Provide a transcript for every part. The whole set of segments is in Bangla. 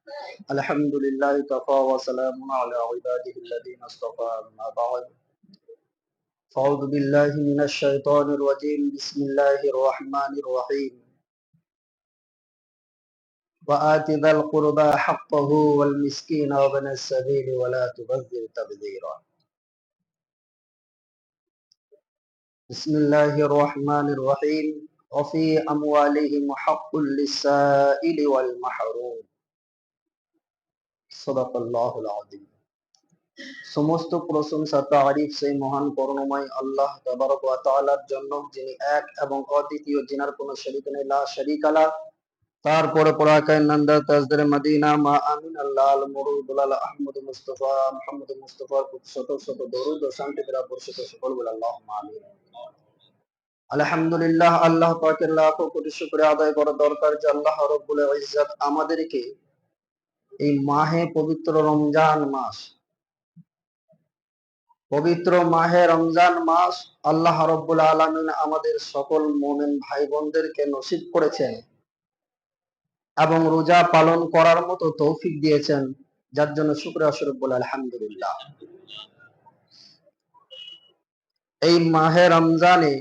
الحمد لله كفى وسلام على عباده الذين اصطفى أما بعد فأعوذ بالله من الشيطان الرجيم بسم الله الرحمن الرحيم وآت ذا القربى حقه والمسكين وابن السبيل ولا تبذر تبذيرا بسم الله الرحمن الرحيم وفي أموالهم حق للسائل والمحروم صدق الله العظيم সমস্ত প্রশংসা তারিফ সেই মহান করুণাময় আল্লাহ তাবারক ওয়া তাআলার জন্য, যিনি এক এবং অদ্বিতীয়, যিনার কোনো শরীক নেই, লা শারীকা লাহ। তারপরে পরাকায় নন্দা তাজদারে মদিনা মা আমিন আল্লাহ আল মুরুদুল আহমদ মুস্তাফা মুহাম্মদ মুস্তাফার শত শত দরুদ ও শান্তি দ্বারা বর্ষিত সকল বলে আল্লাহুম্মা আমিন। আলহামদুলিল্লাহ, আল্লাহ পাকের লাখো কোটি শুকরিয়া আদায় করা দরকার যে আল্লাহ রাব্বুল ইজ্জত আমাদেরকে এই মাহে পবিত্র রমজান মাস, পবিত্র মাহে রমজান মাস আল্লাহ রাব্বুল আলামিন আমাদের সকল মুমিন ভাই বোনদেরকে নসিব করেছেন এবং রোজা পালন করার মতো তৌফিক দিয়েছেন, যার জন্য শুকরিয়া স্বরূপ বলে আলহামদুলিল্লাহ। এই মাহে রমজানে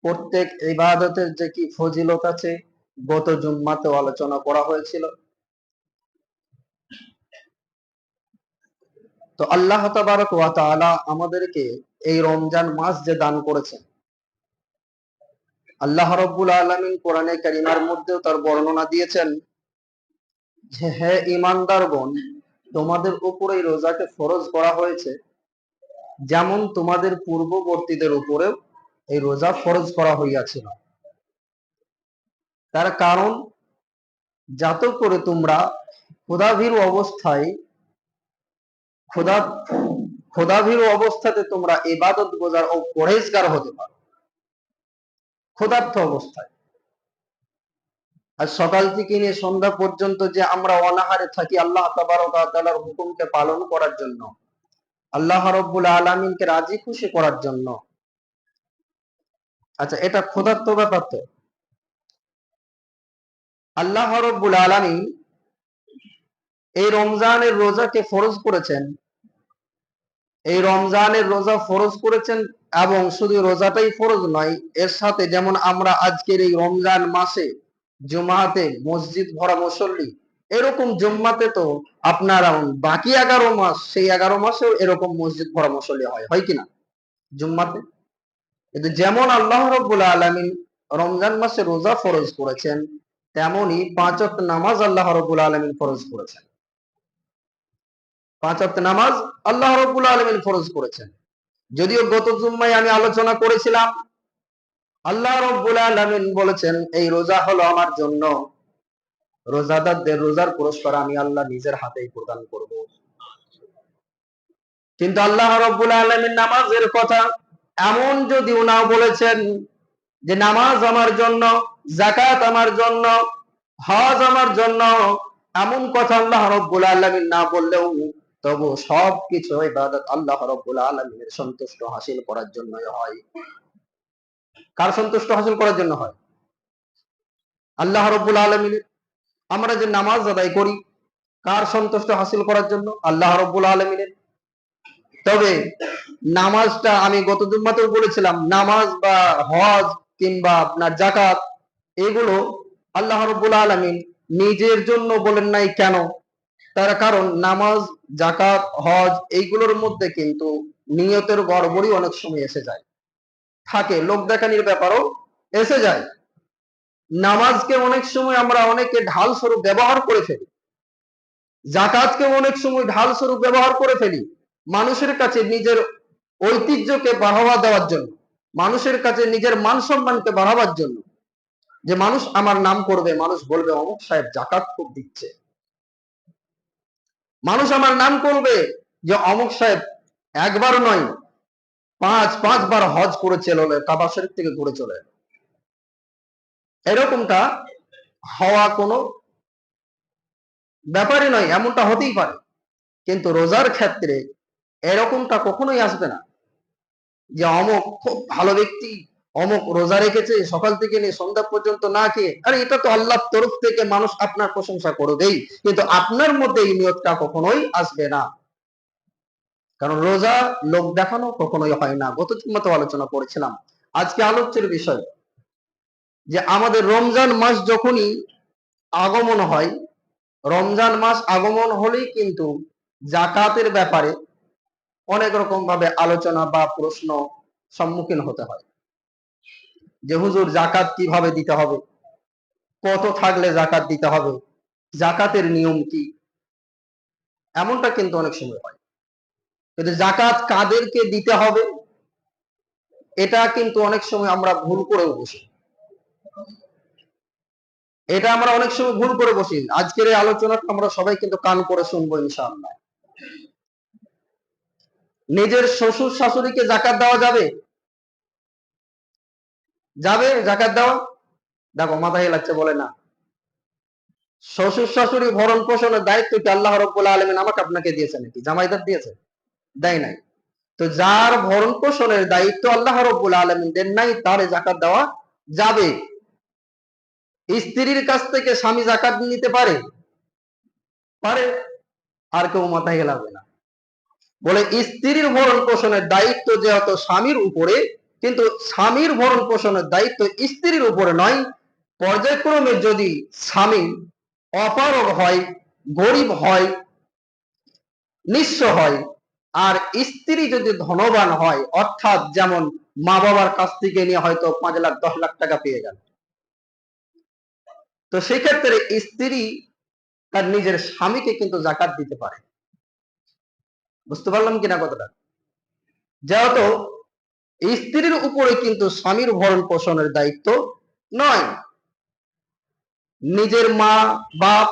প্রত্যেক ইবাদতের যে কি ফজিলত আছে গত জুম্মাতেও আলোচনা করা হয়েছিল। তো আল্লাহ তাবারক ওয়া তাআলা আমাদেরকে এই রমজান মাস যে দান করেছেন, আল্লাহ রাব্বুল আলামিন কোরআনে কারীমের মধ্যেও তার বর্ণনা দিয়েছেন যে হে ঈমানদারগণ, তোমাদের উপরে এই রোজাকে ফরজ করা হয়েছে যেমন তোমাদের পূর্ববর্তীদের উপরেও এই রোজা ফরজ করা হইয়াছিল। তার কারণ, যাতে করে তোমরা ক্ষুধাভীরু অবস্থায় ক্ষুধাভীরু অবস্থাতে তোমরা ইবাদত গুজার ও পরহেজগার হতে পারো। ক্ষুধার্ত অবস্থায়, আর সকাল থেকে নিয়ে সন্ধ্যা পর্যন্ত যে আমরা অনাহারে থাকি আল্লাহ তাবারক ওয়া তাআলার হুকুমকে পালন করার জন্য, আল্লাহ রাব্বুল আলামিনকে রাজি খুশি করার জন্য। আচ্ছা, এটা ক্ষুধার্ত ব্যাপার। তো আল্লাহ রাব্বুল আলামিন এই রমজানের রোজাকে ফরজ করেছেন, এই রমজানের রোজা ফরজ করেছেন। এবং শুধু রোজাটাই ফরজ নয়, এর সাথে যেমন আমরা আজকের এই রমজান মাসে জুমাতে মসজিদ ভরা মুসল্লি, এরকম জুম্মাতে তো আপনার বাকি 11 মাস, সেই 11 মাসেও এরকম মসজিদ ভরা মুসল্লি হয় কিনা জুম্মাতে। কিন্তু যেমন আল্লাহ রাব্বুল আলামিন রমজান মাসে রোজা ফরজ করেছেন, তেমনি 5 ওয়াক্ত নামাজ আল্লাহ রাব্বুল আলামিন ফরজ করেছেন। 5 ওয়াক্ত নামাজ আল্লাহ রাব্বুল আলামিন ফরজ করেছেন। যদিও গত জুম্মায় আমি আলোচনা করেছিলাম, আল্লাহ রাব্বুল আলামিন বলেছেন এই রোজা হলো আমার জন্য, রোজাদারদের রোজার পুরস্কার আমি আল্লাহ নিজের হাতেই প্রদান করব। কিন্তু আল্লাহ রাব্বুল আলামিন নামাজের কথা এমন যদি উনাও বলেছেন যে নামাজ আমার জন্য, যাকাত আমার জন্য, হজ আমার জন্য, এমন কথা আল্লাহ রাব্বুল আলামিন না বললেও তবু সবকিছু ইবাদত আল্লাহ রাব্বুল আলামিনের সন্তুষ্ট হাসিল করার জন্যই হয়। কার সন্তুষ্ট হাসিল করার জন্য হয়? আল্লাহ রাব্বুল আলামিনের। আমরা যে নামাজ আদায় করি কার সন্তুষ্ট হাসিল করার জন্য? আল্লাহ রাব্বুল আলামিনের। তবে নামাজটা আমি গত জুম্মাতেও বলেছিলাম, নামাজ বা হজ কিংবা আপনার যাকাত, এগুলো আল্লাহ রাব্বুল আলামিন নিজের জন্য বলেন নাই। কেন? তার কারণ নামাজ, যাকাত, হজ এইগুলোর মধ্যে কিন্তু নিয়তের গড়বড়ি অনেক সময় এসে যায়, থাকে লোক দেখানির ব্যাপারও এসে যায়। নামাজকে অনেক সময় আমরা অনেকে ঢাল স্বরূপ ব্যবহার করে ফেলি, যাকাতকে অনেক সময় ঢাল স্বরূপ ব্যবহার করে ফেলি মানুষের কাছে নিজের ঐতিহ্যকে বাড়াবা দেওয়ার জন্য, মানুষের কাছে নিজের মান সম্মানকে বাড়াবার জন্য। যে মানুষ আমার নাম করবে, মানুষ বলবে অমুক সাহেব যাকাত খুব দিচ্ছে। মানুষ আমার নাম করবে যে অমুক সাহেব একবার নয়, পাঁচবার হজ করে চলে, কাবা শরীফ থেকে ঘুরে চলে। এরকমটা হওয়া কোনো ব্যাপারই নয়, এমনটা হতেই পারে। কিন্তু রোজার ক্ষেত্রে এরকমটা কখনোই আসবে না যে অমুক খুব ভালো ব্যক্তি, অমুক রোজা রেখেছে সকাল থেকে নিয়ে সন্ধ্যা পর্যন্ত না খেয়ে, আরে এটা তো আল্লাহর তরফ থেকে মানুষ আপনার প্রশংসা করবেই, কিন্তু আপনার মধ্যে এই নিয়তটা কখনোই আসবে না। কারণ রোজা লোক দেখানো কখনোই হয় না। গত জুম্মাতে আলোচনা করেছিলাম। আজকে আলোচ্যের বিষয় যে আমাদের রমজান মাস যখনই আগমন হয়, রমজান মাস আগমন হলেই কিন্তু জাকাতের ব্যাপারে অনেক রকম ভাবে আলোচনা বা প্রশ্ন সম্মুখীন হতে হয়, যে হুজুর জাকাত কিভাবে দিতে হবে, কত থাকলে জাকাত দিতে হবে, জাকাতের নিয়ম কি, এমনটা কিন্তু অনেক সময় হয়। কিন্তু জাকাত কাদেরকে দিতে হবে এটা কিন্তু অনেক সময় আমরা ভুল করেও বসি। এটা আমরা অনেক সময় ভুল করে বসি। আজকের এই আলোচনাটা আমরা সবাই কিন্তু কান করে শুনবো ইনশাআল্লাহ। নিজের শ্বশুর শাশুড়িকে জাকাত দেওয়া যাবে? যাবে জাকাত দেওয়া? দেখো মাথা হেলাচ্ছে, বলে না। শ্বশুর শাশুড়ি ভরণ পোষণের দায়িত্ব কি আল্লাহ রাব্বুল আলামিন আমাকে আপনাকে দিয়েছে নাকি? জামাইদার দিয়েছে? দেয় নাই। তো যার ভরণ পোষণের দায়িত্ব আল্লাহ রাব্বুল আলামিন দেন নাই, তার জাকাত দেওয়া যাবে। স্ত্রীর কাছ থেকে স্বামী জাকাত নিতে পারে? পারে। আর কেউ মাথা হেলাবে না। বলে স্ত্রীর ভরণ পোষণের দায়িত্ব যেহেতু স্বামীর উপরে, কিন্তু স্বামীর ভরণ পোষণের দায়িত্ব স্ত্রীর উপরে নয়। পর্যায়ক্রমে যদি স্বামী অপারগ হয়, গরিব হয়, নিঃস্ব হয়, আর স্ত্রী যদি ধনবান হয়, অর্থাৎ যেমন মা বাবার কাছ থেকে নিয়ে হয়তো 5 লাখ 10 লাখ টাকা পেয়ে গেল, তো সেক্ষেত্রে স্ত্রী তার নিজের স্বামীকে কিন্তু জাকাত দিতে পারে। বুঝতে পারলাম কিনা কথাটা? যেহেতু স্ত্রীর উপরে কিন্তু স্বামীর ভরণ পোষণের দায়িত্ব নয়। নিজের মা বাপ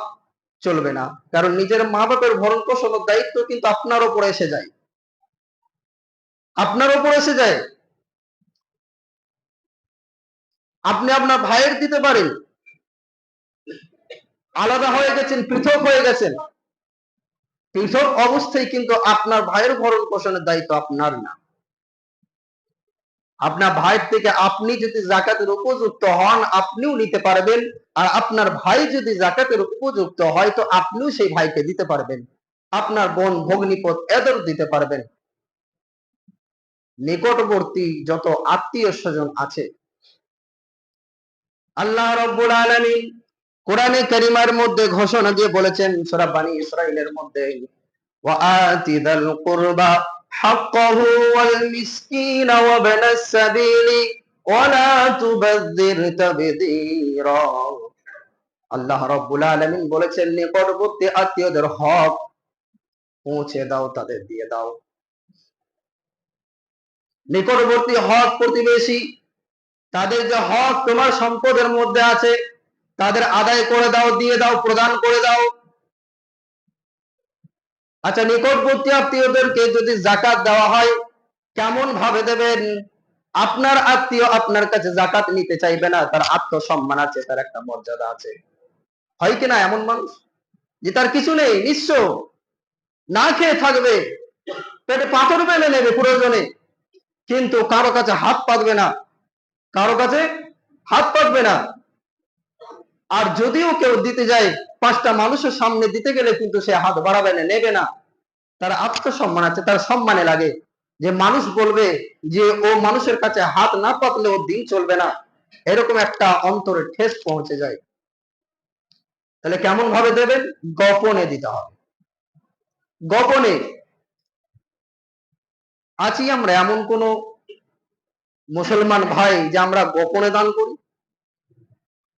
চলবে না, কারণ নিজের মা বাপের ভরণ পোষণের দায়িত্ব কিন্তু আপনার উপরে এসে যায়। আপনার উপরে এসে যায়। আপনি আপনার ভাইয়ের দিতে পারেন, আলাদা হয়ে গেছেন, পৃথক হয়ে গেছেন, পৃথক অবস্থায় কিন্তু আপনার ভাইয়ের ভরণ পোষণের দায়িত্ব আপনার না। আপনার ভাইয়ের থেকে আপনি যদি জাকাতের উপযুক্ত হন, আপনিও নিতে পারবেন। আর আপনার ভাই যদি জাকাতের উপযুক্ত হয়, তো আপনিও সেই ভাইকে দিতে পারবেন। আপনার বোন ভগ্নিপত এদের দিতে পারবেন। নিকটবর্তী যত আত্মীয় স্বজন আছে, আল্লাহ রাব্বুল আলামিন কোরআনে কারিমার মধ্যে ঘোষণা দিয়ে বলেছেন সূরা বনী ইসরাঈলের মধ্যে, ওয়া আতিদাল কুরবা হাক্কাহু ওয়াল মিসকিনা ওয়া ইবনাস সাবিলি ওয়া লা তুবাযযির তাবযীরা। আল্লাহ রাব্বুল আলামিন বলেছেন নিকটবর্তী আত্মীয়দের হক পৌঁছে দাও, তাদের দিয়ে দাও। নিকটবর্তী হক প্রতিবেশী, তাদের যে হক তোমার সম্পদের মধ্যে আছে, তাদের আদায় করে দাও, দিয়ে দাও, প্রদান করে দাও। আচ্ছা, নিকটবর্তী আত্মীয়দেরকে যদি জাকাত দেওয়া হয়, কেমন ভাবে দেবেন? আপনার আত্মীয় আপনার কাছে জাকাত নিতে চাইবে না, তার আত্মসম্মান আছে, তার একটা মর্যাদা আছে। হয় কিনা এমন মানুষ যে তার কিছু নেই, নিঃস্ব, না খেয়ে থাকবে, পেটে পাথর মেলে নেবে প্রয়োজনে, কিন্তু কারো কাছে হাত পাতবে না, কারো কাছে হাত পাতবে না। আর যদিও কেউ দিতে যায়, 5টা মানুষের সামনে দিতে গেলে কিন্তু সে হাত বাড়াবে না, নেবে না। তার আত্মসম্মান আছে, তার সম্মানে লাগে যে মানুষ বলবে যে ও মানুষের কাছে হাত না পাতলে ওর দিন চলবে না, এরকম একটা অন্তরে ঠেস পৌঁছে যায়। তাহলে কেমন ভাবে দেবেন? গোপনে দিতে হবে। গোপনে। আছি আমরা এমন কোন মুসলমান ভাই যে আমরা গোপনে দান করি?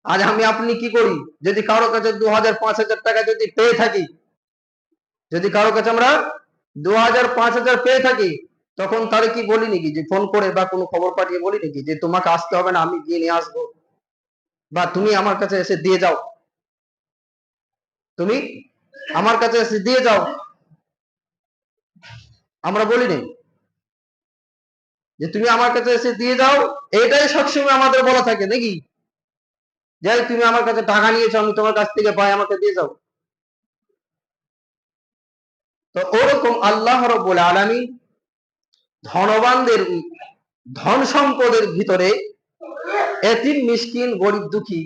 আজ আমি আপনি কি করি? যদি কারো কাছে 2000 5000 টাকা যদি পেয়ে থাকি, যদি কারো কাছে আমরা 2000 5000 পেয়ে থাকি, তখন তারে কি বলি নাকি যে ফোন করে বা কোনো খবর পাঠিয়ে বলি নাকি যে তোমাকে আসতে হবে না, আমি গিয়ে নিয়ে আসবো, বা তুমি আমার কাছে এসে দিয়ে যাও, তুমি আমার কাছে এসে দিয়ে যাও? আমরা বলি নাই যে তুমি আমার কাছে এসে দিয়ে যাও। এটাই সবসময় আমাদের বলা থাকে নাকি, যে তুমি আমার কাছে টাকা নিয়েছো, আমি তোমার কাছ থেকে পাই, আমাকে দিয়ে যাও। তো ওরকম আল্লাহ রাব্বুল আলামিন ধনবানদের ধন সম্পদের ভিতরে এতিম মিসকিন গরিব দুঃখী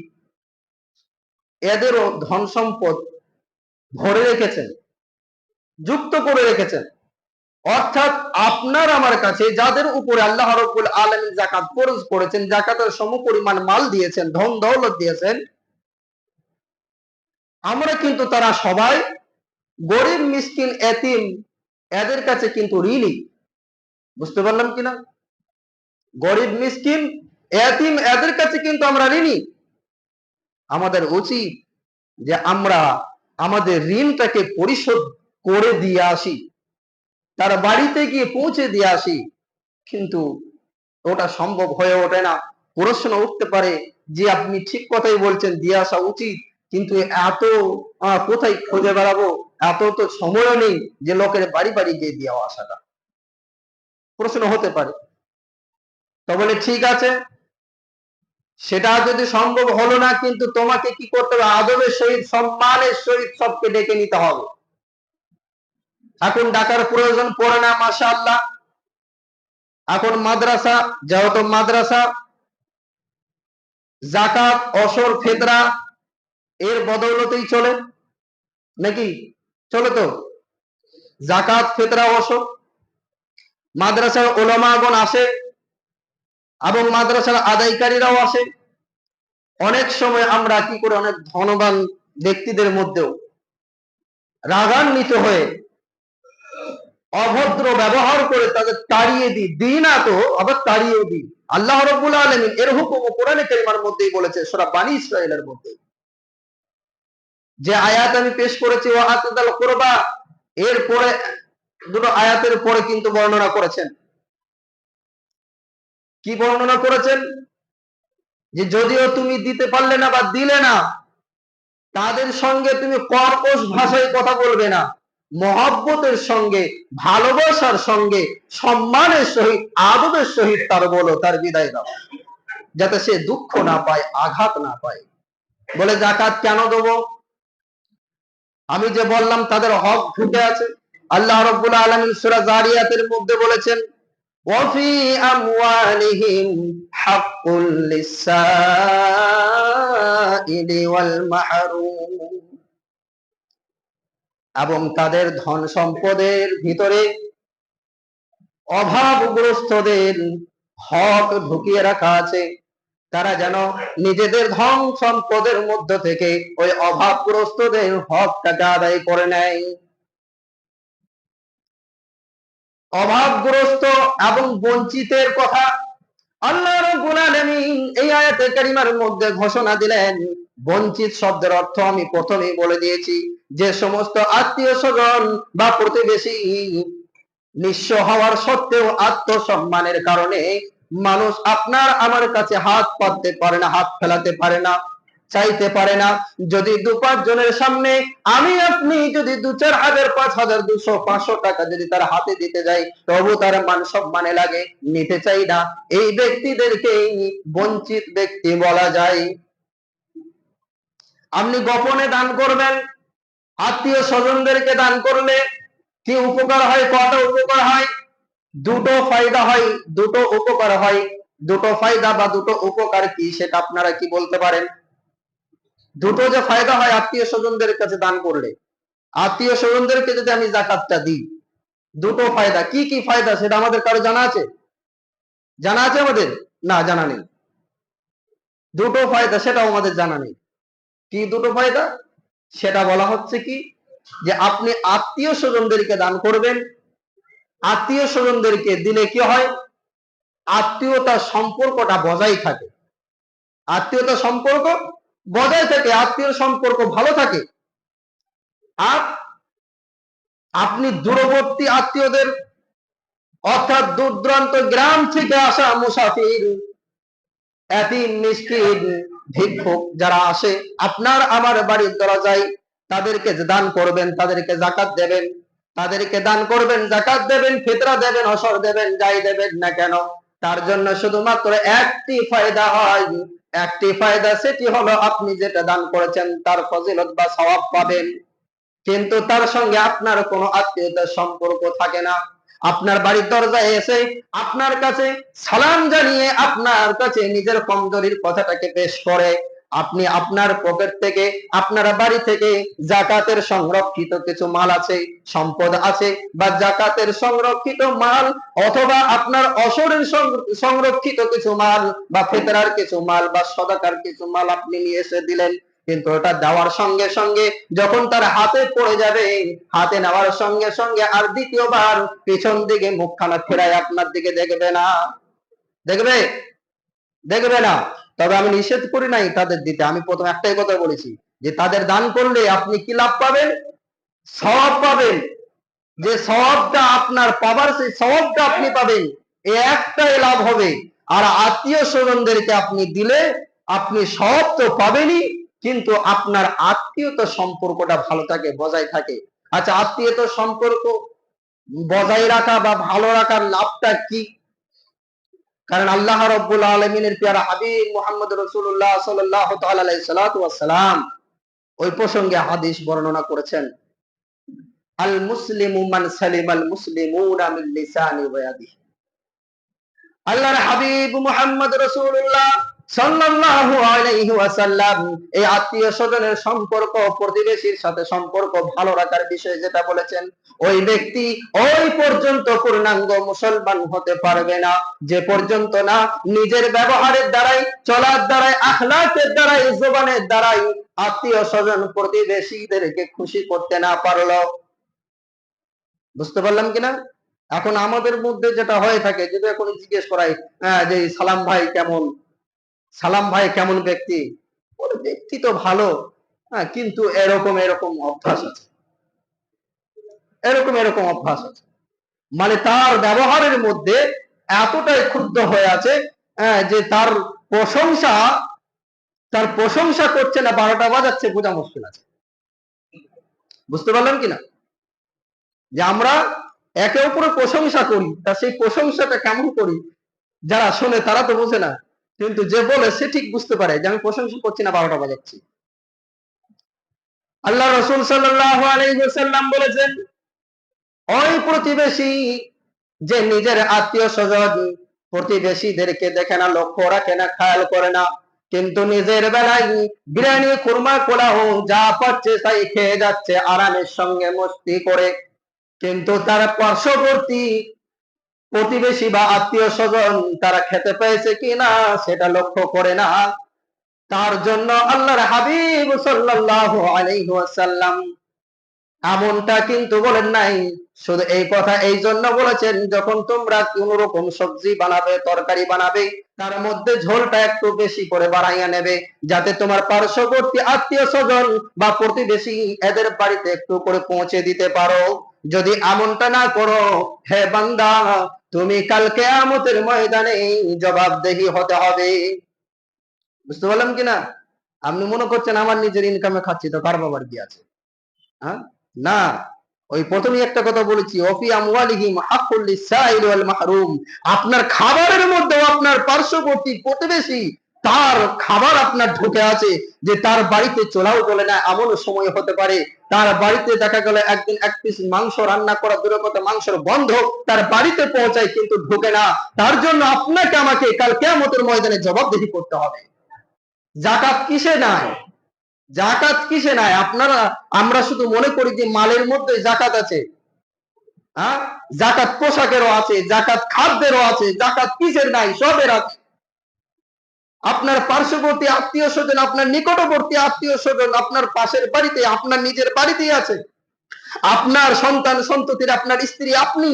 এদেরও ধন সম্পদ ভরে রেখেছেন, যুক্ত করে রেখেছেন। অর্থাৎ আপনার আমার কাছে যাদের উপরে আল্লাহ রাব্বুল আলামিন যাকাত ফরজ করেছেন, যাকাতের সমপরিমাণ মাল দিয়েছেন, ধন দৌলত দিয়েছেন, আমরা কিন্তু তারা সবাই গরিব মিসকিন এতিম এদের কাছে কিন্তু ঋণী। বুঝতে পারলাম কিনা? গরিব মিসকিন এতিম এদের কাছে কিন্তু আমরা ঋণী। আমাদের উচিত যে আমরা আমাদের ঋণটাকে পরিশোধ করে দিয়ে আসি, তার বাড়িতে গিয়ে পৌঁছে দিয়ে আসি। কিন্তু ওটা সম্ভব হয়ে ওঠে না। প্রশ্ন উঠতে পারে যে আপনি ঠিক কথাই বলছেন, দিয়ে আসা উচিত, কিন্তু এত কোথায় খুঁজে বেড়াবো, এত তো সময়ও নেই যে লোকের বাড়ি বাড়ি গিয়ে দিয়ে আসাটা। প্রশ্ন হতে পারে। তো বলে ঠিক আছে, সেটা যদি সম্ভব হলো না, কিন্তু তোমাকে কি করতে হবে? আদবের সহিত সম্মানের সহিত সবকে ডেকে নিতে হবে। এখন ডাকার প্রয়োজন পড়ে না, মাশাআল্লাহ। এখন মাদ্রাসা, যেহেতু মাদ্রাসা যাকাত অসর ফিতরা এর বদৌলতেই চলে, নাকি চলে? তো যাকাত ফিতরা অসর মাদ্রাসার উলামাগণ আসে এবং মাদ্রাসার আদায়কারীরাও আসে। অনেক সময় আমরা কি করে, অনেক ধনবান ব্যক্তিদের মধ্যেও রাগান্বিত হয়ে অভদ্র ব্যবহার করে তাদের তাড়িয়ে দিই না, তো আবার তাড়িয়েও দিই। আল্লাহ রাব্বুল আলামিন এর হুকুম কোরআনে কারিমার মধ্যেই বলেছে, সূরা বানী ইসরাঈলের মধ্যে। যে আয়াত আমি পেশ করেছি ওয়া আতাদাল কুরবা, এর পরে দুটো আয়াতের পরে কিন্তু বর্ণনা করেছেন। কি বর্ণনা করেছেন? যে যদিও তুমি দিতে পারলে না বা দিলে না, তাদের সঙ্গে তুমি কর্কশ ভাষায় কথা বলবে না, মহব্বতের সঙ্গে, ভালোবাসার সঙ্গে, সম্মানের সহিত, আদবের সহিত তার বলো, তার বিদায় দাও, যাতে সে দুঃখ না পায়, আঘাত না পায়। বলে যাকাত কেন দেবো? আমি যে বললাম তাদের হক ঢুকে আছে। আল্লাহ রাব্বুল আলামিন সূরা যারিয়াতের মধ্যে বলেছেন, ওয়াফি আমওয়ালিহিম হাক্কুল লিসাইলি ওয়াল মাহরুম, এবং তাদের ধন সম্পদের ভিতরে অভাবগ্রস্তদের হক ঢুকিয়ে রাখা আছে। তারা যেন নিজেদের ধন সম্পদের মধ্য থেকে ওই অভাবগ্রস্তদের হকটাকে আদায় করে নেয়। অভাবগ্রস্ত এবং বঞ্চিতের কথা আল্লাহ রাব্বুল আলামিন এই আয়াতে কারিমার মধ্যে ঘোষণা দিলেন। বঞ্চিত শব্দের অর্থ আমি প্রথমেই বলে দিয়েছি, যে সমস্ত আত্মীয় স্বজন বা প্রতিবেশী নিঃস্ব হওয়ার সত্ত্বেও আত্মসম্মানের কারণে মানুষ আপনার আমার কাছে হাত পাততে পারে না, হাত ফেলাতে পারে না, চাইতে পারে না। যদি 2-5 জনের সামনে আমি আপনি যদি 2-4,000, 5,000, 200, 500 টাকা যদি তার হাতে দিতে যাই, তবু তার মান সম্মানে লাগে, নিতে চাই না। এই ব্যক্তিদেরকে বঞ্চিত ব্যক্তি বলা যায়। আপনি গোপনে দান করবেন, আত্মীয় স্বজনদেরকে দান করলে কি উপকার হয়? কত উপকার হয়? দুটো ফায়দা হয়, দুটো উপকার হয়। দুটো ফায়দা বা দুটো উপকার কি, সেটা আপনারা কি বলতে পারেন? দুটো যে ফায়দা হয় আত্মীয় স্বজনদের কাছে দান করলে, আত্মীয় স্বজনদেরকে যদি আমি যাকাতটা দিই, দুটো ফায়দা। কি কি ফায়দা সেটা আমাদের কারো জানা আছে? জানা আছে আমাদের? না, জানা নেই। দুটো ফায়দা সেটাও আমাদের জানা নেই। কি দুটো ফায়দা? সেটা বলা হচ্ছে কি, যে আপনি আত্মীয় স্বজনদেরকে দান করবেন। আত্মীয় স্বজনদেরকে দিলে কি হয়? আত্মীয়তার সম্পর্কটা বজায় থাকে। আত্মীয়তার সম্পর্ক বজায় থাকে, আত্মীয় সম্পর্ক ভালো থাকে। আর আপনি দূরবর্তী আত্মীয়দের, অর্থাৎ দূর দূরান্ত গ্রাম থেকে আসা মুসাফির, এতিম মিসকিন ভিক্ষুক যারা আসে আপনার আমার বাড়ির দরজায়, তাদেরকে দান করবেন, তাদেরকে যাকাত দেবেন, তাদেরকে দান করবেন, যাকাত দেবেন, ফিতরা দেবেন, অসর দেবেন, যাই দেবেন না কেন, তার জন্য শুধুমাত্র একটি ফায়দা হয়। একটি ফায়দা, সেটি হলো আপনি যেটা দান করেছেন তার ফজিলত বা সওয়াব পাবেন, কিন্তু তার সঙ্গে আপনার কোনো আত্মীয়তার সম্পর্ক থাকে না। আপনার বাড়ির দরজায় এসে আপনার কাছে সালাম জানিয়ে আপনার কাছে নিজের কমজোরির কথাটাকে পেশ করে, আপনি আপনার পকেট থেকে, আপনার বাড়ি থেকে জাকাতের সংরক্ষিত কিছু মাল আছে, সম্পদ আছে, বা জাকাতের সংরক্ষিত মাল অথবা আপনার অশরীর সংরক্ষিত কিছু মাল বা ফিতরার কিছু মাল বা সদাকার কিছু মাল আপনি নিয়ে এসে দিলেন, কিন্তু ওটা দেওয়ার সঙ্গে সঙ্গে যখন তার হাতে পড়ে যাবে, হাতে নেওয়ার সঙ্গে সঙ্গে আর দ্বিতীয়বার পিছন দিকে মুখখানা ফেরায় আপনার দিকে দেখবে না। দেখবে? দেখবে না। তবে আমি নিষেধ করি নাই তাদের দিতে, আমি প্রথম একটাই কথা বলেছি যে তাদের দান করলে আপনি কি লাভ পাবেন? সওয়াব পাবেন। যে সওয়াবটা আপনার পাবার, সেই সওয়াবটা আপনি পাবেন, এই একটাই লাভ হবে। আর আত্মীয় স্বজনদেরকে আপনি দিলে আপনি সওয়াব তো পাবেনই, কিন্তু আপনার আত্মীয়তা সম্পর্কটা ভালো থাকে, বজায় থাকে। আচ্ছা, আত্মীয়তা সম্পর্ক বজায় রাখা বা ভালো রাখার লাভটা কি? কারণ আল্লাহ রাব্বুল আলামিনের প্যারা হাবিব মুহাম্মদ রাসূলুল্লাহ সাল্লাল্লাহু তাআলা আলাইহি সাল্লাতু ওয়াস সালাম ওই প্রসঙ্গে হাদিস বর্ণনা করেছেন, আল মুসলিমু মান সালিমাল মুসলিমুনা মিন লিসানি ওয়া ইয়াদিহি। আল্লাহর হাবিব মুহাম্মদ রাসূলুল্লাহ সাল্লাল্লাহু আলাইহি ওয়াসাল্লাম এই আত্মীয় স্বজনের সম্পর্ক, প্রতিবেশীর সাথে সম্পর্ক ভালো রাখার বিষয়ে যেটা বলেছেন, ওই ব্যক্তি ওই পর্যন্ত পূর্ণাঙ্গ মুসলমান হতে পারবে না যে পর্যন্ত না নিজের ব্যবহারের দ্বারাই, চলার দ্বারাই, আখলাকের দ্বারাই, জবানের দ্বারাই আত্মীয় স্বজন প্রতিবেশীদেরকে খুশি করতে না পারলো। বুঝতে পারলাম কিনা? এখন আমাদের মধ্যে যেটা হয়ে থাকে, যদি এখন জিজ্ঞেস করাই যে সালাম ভাই কেমন, সালাম ভাই কেমন ব্যক্তি, ওর ব্যক্তি তো ভালো, কিন্তু এরকম এরকম অভ্যাস আছে, এরকম এরকম অভ্যাস আছে, মানে তার ব্যবহারের মধ্যে এতটাই ক্ষুব্ধ হয়ে আছে যে তার প্রশংসা, তার প্রশংসা করছে না 12টা বাজাচ্ছে, বোঝা মুশকিল আছে। বুঝতে পারলাম কিনা? যে আমরা একে অপরের প্রশংসা করি, তা সেই প্রশংসাটা কেমন করি, যারা শোনে তারা তো বোঝে না, কিন্তু যে বলে সে ঠিক বুঝতে পারে যে আমি প্রশংসা করছি না, 12টা বাজাচ্ছি। আল্লাহ রাসূল সাল্লাল্লাহু আলাইহি ওয়াসাল্লাম বলেছেন, ওই প্রতিবেশী যে নিজের আত্মীয় স্বজন প্রতিবেশীদেরকে দেখে না, লক্ষ্য রাখে না, খেয়াল করে না, কিন্তু নিজের বেলায় বিরিয়ানি, কুরমা, পোলাও যা পাচ্ছে তাই খেয়ে যাচ্ছে আরামের সঙ্গে মস্তি করে, কিন্তু তার পার্শ্ববর্তী প্রতিবেশী বা আত্মীয় স্বজন তারা খেতে পেয়েছে কিনা সেটা লক্ষ্য করে না। তার জন্য আল্লাহর হাবিব সাল্লাল্লাহু আলাইহি ওয়াসাল্লাম এমনটা কিন্তু বলেন নাই, শুধু এই কথা এই জন্য বলেছেন, যখন তোমরা কোন রকম সবজি বানাবে, তরকারি বানাবে, তার মধ্যে ঝোলটা একটু বেশি করে বাড়াইয়া নেবে, যাতে তোমার পার্শ্ববর্তী আত্মীয় স্বজন বা প্রতিবেশী এদের বাড়িতে একটু করে পৌঁছে দিতে পারো। যদি এমনটা না করো, হে বান্দা, তুমি কাল কিয়ামতের ময়দানে জবাবদেহি হতে হবে। বুঝতে পারলাম কিনা? আপনি মনে করছেন আমার নিজের ইনকামে খাচ্ছি, তো কার বাবার কি আছে? হ্যাঁ, না। ওই প্রথমেই একটা কথা বলেছি, ওফি আমওয়ালিহিম হাক্কুল লিসাইল ওয়াল মাহরুম। আপনার খাবারের মধ্যে আপনার পার্শ্ববর্তী প্রতিবেশী তার খাবার আপনার ঢুকে আছে, যে তার বাড়িতে চলাও চলে না, এমন সময় হতে পারে তার বাড়িতে দেখা গেল একদিন এক পিস মাংস রান্না করা দূরের কথা, মাংসের গন্ধ তার বাড়িতে পৌঁছায় কিন্তু ঢুকে না। তার জন্য আপনাকে আমাকে কাল কিয়ামতের ময়দানে জবাবদিহি করতে হবে। যাকাত কিসে নাই? জাকাত কিসে নাই? আপনারা, আমরা শুধু মনে করি যে মালের মধ্যে জাকাত আছে। হ্যাঁ, জাকাত পোশাকেরও আছে, জাকাত খাদ্যেরও আছে, জাকাত কিসের নাই? সবের আছে। আপনার পার্শ্ববর্তী আত্মীয় স্বজন, আপনার নিকটবর্তী আত্মীয় স্বজন আপনার পাশের বাড়িতে, আপনার নিজের বাড়িতেই আছে। আপনার সন্তান সন্ততির, আপনার স্ত্রী, আপনি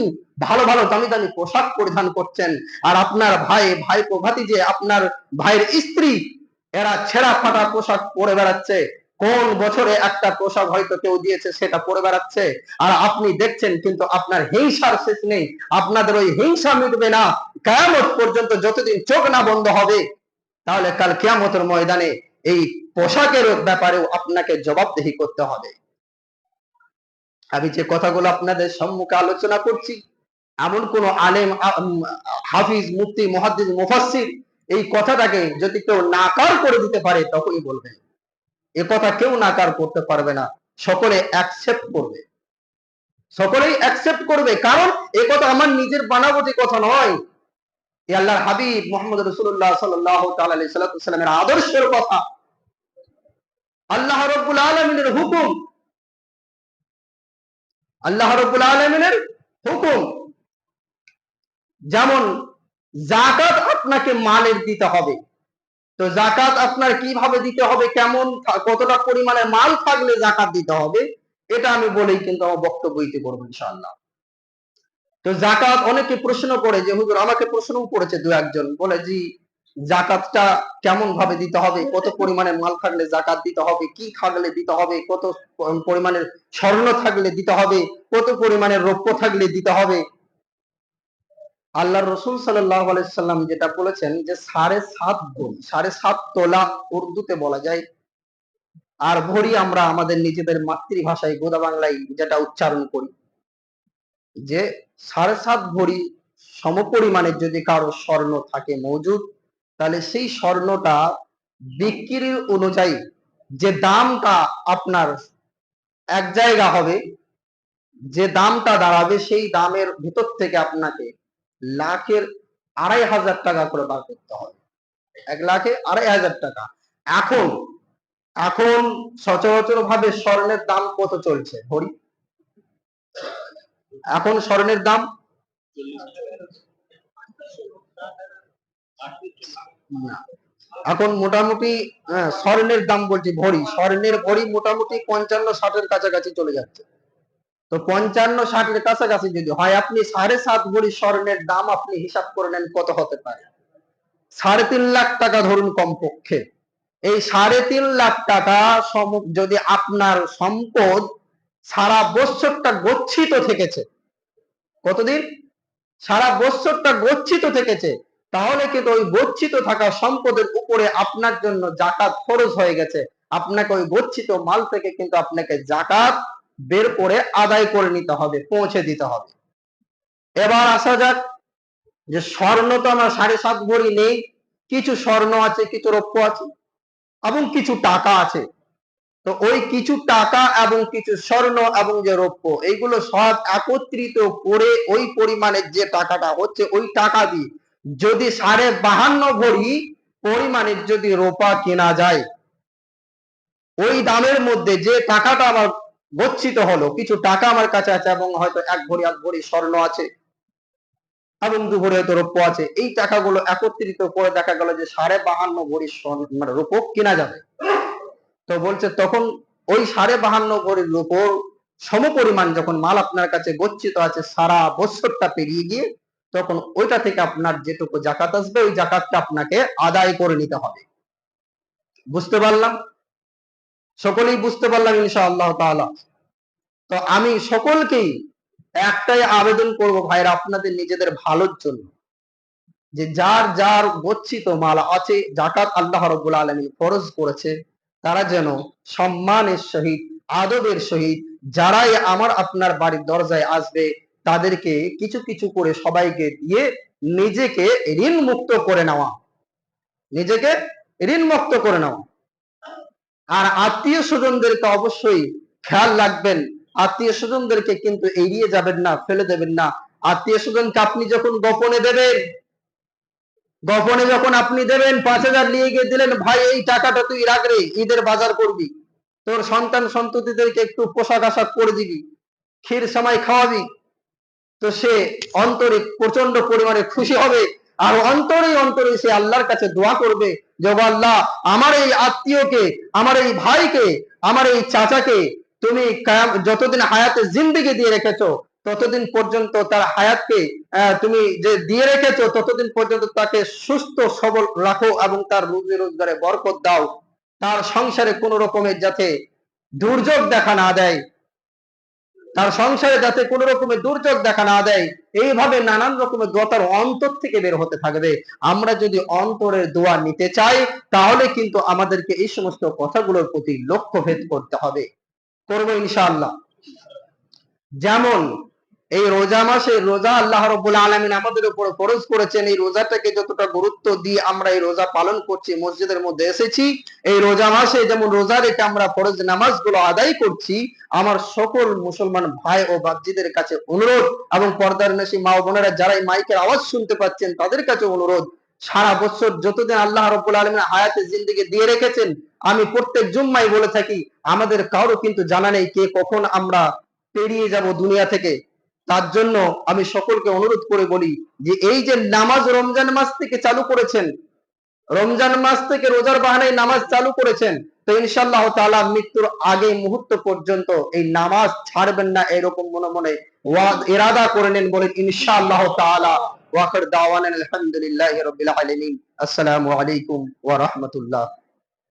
ভালো ভালো দামি দামি পোশাক পরিধান করছেন, আর আপনার ভাই, ভাইপো, ভাতিজে, আপনার ভাইয়ের স্ত্রী, এরা ছেঁড়া ফাটা পোশাক পরে বেড়াচ্ছে। কোন বছরে একটা পোশাক হয়তো কেউ দিয়েছে, সেটা পরে বেড়াচ্ছে, আর আপনি দেখছেন, কিন্তু আপনার হিংসার শেষ নেই। আপনাদের ওই হিংসা মিটবে না কিয়ামত পর্যন্ত, যতদিন চোখ না বন্ধ হবে। তাহলে কাল কিয়ামতের ময়দানে এই পোশাকের ব্যাপারেও আপনাকে জবাবদিহি করতে হবে। আমি যে কথাগুলো আপনাদের সম্মুখে আলোচনা করছি, এমন কোন আলেম, হাফিজ, মুফতি, মুহাদ্দিস, মুফাসসির এই কথাটাকে যদি কেউ নাকার করে দিতে পারে তখনই বলবেন। এ কথা কেউ নাকার করতে পারবে না, সকলে অ্যাকসেপ্ট করবে। সকলেই অ্যাকসেপ্ট করবে, কারণ এই কথা আমার নিজের বানাবটি কথা নয়, এ আল্লাহর হাবিব মুহাম্মদ রাসূলুল্লাহ সাল্লাল্লাহু তাআলা আলাইহি সাল্লামের আদর্শের কথা, আল্লাহ রাব্বুল আলামিনের হুকুম, আল্লাহ রাব্বুল আলামিনের হুকুম। যেমন যাকাত আপনাকে মালের দিতে হবে, তো যাকাত আপনার কিভাবে দিতে হবে, কেমন কতটা পরিমাণে মাল থাকলে যাকাত দিতে হবে, এটা আমি বলেই কিন্তু আমার বক্তব্য দিতে করবো ইনশাআল্লাহ। তো যাকাত অনেকে প্রশ্ন করে যে হুজুর, আমাকে প্রশ্নও করেছে দু একজন, বলে জি যাকাতটা কেমন ভাবে দিতে হবে, কত পরিমাণে মাল থাকলে যাকাত দিতে হবে, কি থাকলে দিতে হবে, কত পরিমাণের স্বর্ণ থাকলে দিতে হবে, কত পরিমাণের রৌপ্য থাকলে দিতে হবে। আল্লাহ রসুল সাল্লাল্লাহু আলাইহি সাল্লাম যেটা বলেছেন যে 7.5 ভরি, 7.5 তোলা উর্দুতে বলা যায়, আর ভরি আমরা আমাদের নিজেদের মাতৃভাষায় গোদা বাংলায় যেটা উচ্চারণ করি, যে 7.5 ভরি সমপরিমাণের যদি কারো স্বর্ণ থাকে মজুদ, তাহলে সেই স্বর্ণটা বিক্রির অনুযায়ী যে দামটা আপনার এক জায়গা হবে, যে দামটা দাঁড়াবে, সেই দামের ভিতর থেকে আপনাকে 1,02,500 টাকা করে বার করতে হবে। 1,02,500 টাকা। এখন এখন সচরাচর ভাবে স্বর্ণের দাম কত চলছে ভরি? এখন স্বর্ণের দাম না, এখন মোটামুটি স্বর্ণের দাম বলছি ভরি, স্বর্ণের ভরি মোটামুটি 55-60 কাছাকাছি চলে যাচ্ছে। তো 55-60 কাছাকাছি যদি হয়, আপনি 7.5 ভরি স্বর্ণের দাম আপনি হিসাব করে নেন কত হতে পারে। 3.5 লাখ টাকা ধরুন কমপক্ষে। এই 3.5 লাখ টাকা যদি আপনার সম্পদ সারা বছরটা গচ্ছিত থেকেছে, কতদিন? সারা বছরটা গচ্ছিত থেকেছে, তাহলে কিন্তু ওই গচ্ছিত থাকা সম্পদের উপরে আপনার জন্য যাকাত ফরজ হয়ে গেছে। আপনাকে ওই গচ্ছিত মাল থেকে কিন্তু আপনাকে যাকাত বের করে আদায় করে নিতে হবে, পৌঁছে দিতে হবে। এবার আসা যাক যে স্বর্ণ তো আমার 7.5 ভরি নেই, কিছু স্বর্ণ আছে, কিছু রৌপ্য আছে এবং কিছু টাকা আছে। তো ওই কিছু টাকা এবং কিছু স্বর্ণ এবং যে রৌপ্য, এইগুলো সব একত্রিত করে ওই পরিমাণের যে টাকাটা হচ্ছে, ওই টাকা দিয়ে যদি 52.5 ভরি পরিমাণের যদি রূপা কেনা যায়, ওই দামের মধ্যে যে টাকাটা আমার গচ্ছিত হলো, কিছু টাকা আমার কাছে আছে এবং হয়তো 1 ভরি 1 ভরি স্বর্ণ আছে এবং 2 ভরি হয়তো রৌপ্য আছে, এই টাকাগুলো একত্রিত করে দেখা গেল যে 52.5 ভরি মানে রৌপ্য কেনা যাবে। তো বলছে তখন ওই 52.5 ভরির রূপোর সমপরিমাণ যখন মাল আপনার কাছে গচ্ছিত আছে সারা বছরটা পেরিয়ে গিয়ে, তখন ওইটা থেকে আপনার যেটুকু যাকাত আসবে, ওই যাকাতটা আপনাকে আদায় করে নিতে হবে। বুঝতে পারলাম? সকলেই বুঝতে পারলাম ইনশাআল্লাহ তাআলা। তো আমি সকলকেই একটাই আবেদন করব ভাইরা, আপনাদের নিজেদের ভালোর জন্য, যে যার যার গচ্ছিত মাল আছে, যাকাত আল্লাহ রাব্বুল আলামিন ফরজ করেছে, তারা যেন সম্মানের সহিত, আদবের সহিত, যারাই আমার আপনার বাড়ির দরজায় আসবে তাদেরকে কিছু কিছু করে সবাইকে দিয়ে নিজেকে ঋণ মুক্ত করে নেওয়া, নিজেকে ঋণ মুক্ত করে নেওয়া। আর আত্মীয় স্বজনদেরকে অবশ্যই খেয়াল রাখবেন, আত্মীয় স্বজনদেরকে কিন্তু এড়িয়ে যাবেন না, ফেলে দেবেন না। আত্মীয় স্বজনকে আপনি যখন গোপনে দেবেন, গোপনে যখন আপনি দেবেন, 5,000 নিয়ে গিয়ে দিলেন, ভাই এই টাকাটা তুই রাখ রে, ঈদের বাজার করবি, তোর সন্তান সন্ততিদেরকে একটু পোশাক আশাক করে দিবি, ক্ষীর সময় খাওয়াবি, তো সে অন্তরে প্রচন্ড পরিমাণে খুশি হবে, আর অন্তরে অন্তরে সে আল্লাহর কাছে দোয়া করবে যে আল্লাহ, আমার এই আত্মীয়কে, আমার এই ভাইকে, আমার এই চাচাকে তুমি যতদিন হায়াতে জিন্দেগি দিয়ে রেখেছো, ততদিন পর্যন্ত তার হায়াতকে তুমি যে দিয়ে রেখেছো, ততদিন পর্যন্ত তাকে সুস্থ সবল রাখো এবং তার রুজি রোজগারে বরকত দাও, তার সংসারে কোন রকমের যাতে দুর্যোগ দেখা না দেয়, তার সংসারে যাতে কোন রকমের দুর্যোগ দেখা না দেয়। এইভাবে নানান রকমের দোয়া তার অন্তর থেকে বের হতে থাকবে। আমরা যদি অন্তরের দোয়া নিতে চাই, তাহলে কিন্তু আমাদেরকে এই সমস্ত কথাগুলোর প্রতি লক্ষ্য ভেদ করতে হবে, করবো ইনশাআল্লাহ। যেমন এই রোজা মাসে রোজা আল্লাহ রাব্বুল আলামিন আমাদের উপর ফরজ করেছেন। এই রোজাটাকে যতটা গুরুত্ব দিয়ে আমরা এই রোজা পালন করছি, মসজিদের মধ্যে এসেছি, এই রোজা মাসে যেমন রোজা রেখে আমরা ফরজ নামাজগুলো আদায় করছি, আমার সকল মুসলমান ভাই ও বাপজিদের কাছে অনুরোধ, এবং পর্দার নশী মা ও বোনেরা যারা এই মাইকের আওয়াজ শুনতে পাচ্ছেন তাদের কাছে অনুরোধ, সারা বছর যতদিন আল্লাহ রাব্বুল আলামিন হায়াতে জিন্দেগি দিয়ে রেখেছেন, আমি প্রত্যেক জুম্মায় বলে থাকি, আমাদের কারো কিন্তু জানা নেই কে কখন আমরা পেরিয়ে যাব দুনিয়া থেকে। তার জন্য আমি সকলকে অনুরোধ করে বলি যে এই যে নামাজ রমজান মাস থেকে চালু করেছেন, রমজান মাস থেকে রোজার বাহানায় নামাজ চালু করেছেন, তো ইনশাআল্লাহ তাআলা মৃত্যুর আগে মুহূর্ত পর্যন্ত এই নামাজ ছাড়বেন না, এরকম মনে মনে ইরাদা করে নেন, বলেন ইনশাআল্লাহ তাআলা। ওয়া আখির দাওয়ানা আলহামদুলিল্লাহি রাব্বিল আলামিন। আসসালামু আলাইকুম ওয়া রাহমাতুল্লাহ।